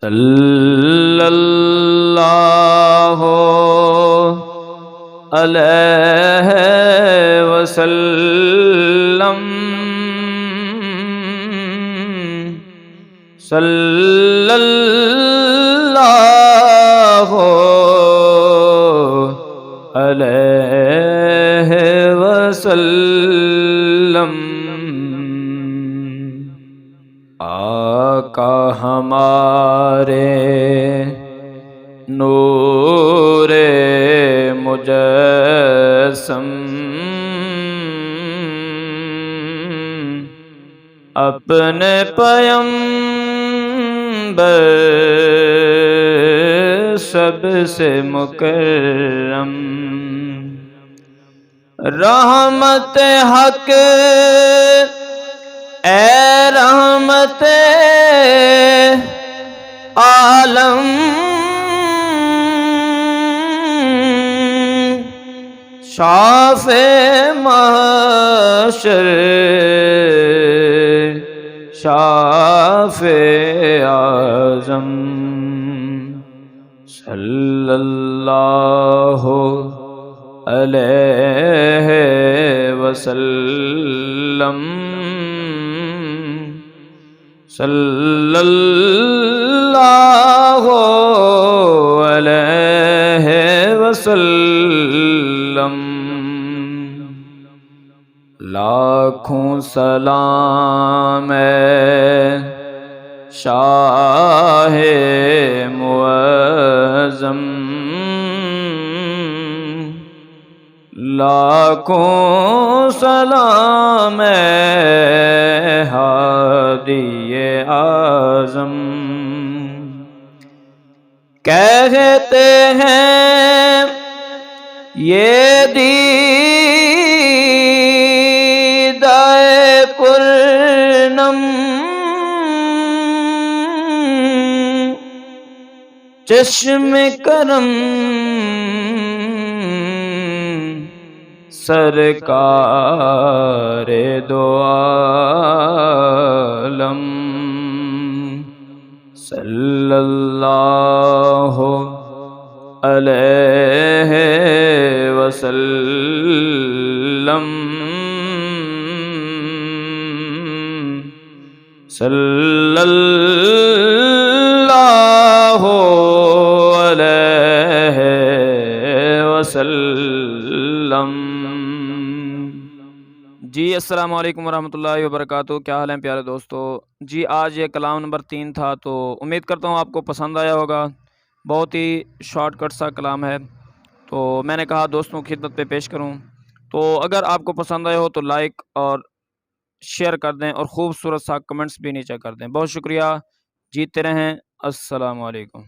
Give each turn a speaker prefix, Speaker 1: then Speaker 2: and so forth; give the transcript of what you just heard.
Speaker 1: صلی اللہ علیہ وسلم، صلی اللہ علیہ وسلم۔ آقا ہمارے نور مجسم، اپنے پیمبر سب سے مکرم، رحمت حق اے رحمت عالم، شافع محشر شافع اعظم، صلی اللہ علیہ وسلم، صلی اللہ علیہ وسلم۔ لاکھوں سلام اے شاہ معظم، لاکھوں سلام اے ہادی اعظم۔ کہتے ہیں یہ دیدہ پرنم، چشم کرم سرکار دو عالم، صلی اللہ علیہ وسلم، صلی اللہ علیہ وسلم۔ جی السلام علیکم ورحمۃ اللہ وبرکاتہ، کیا حال ہیں پیارے دوستو؟ جی آج یہ کلام نمبر 3 تھا، تو امید کرتا ہوں آپ کو پسند آیا ہوگا۔ بہت ہی شارٹ کٹ سا کلام ہے، تو میں نے کہا دوستوں کی خدمت پہ پیش کروں۔ تو اگر آپ کو پسند آیا ہو تو لائک اور شیئر کر دیں، اور خوبصورت سا کمنٹس بھی نیچے کر دیں۔ بہت شکریہ، جیتے رہیں، السلام علیکم۔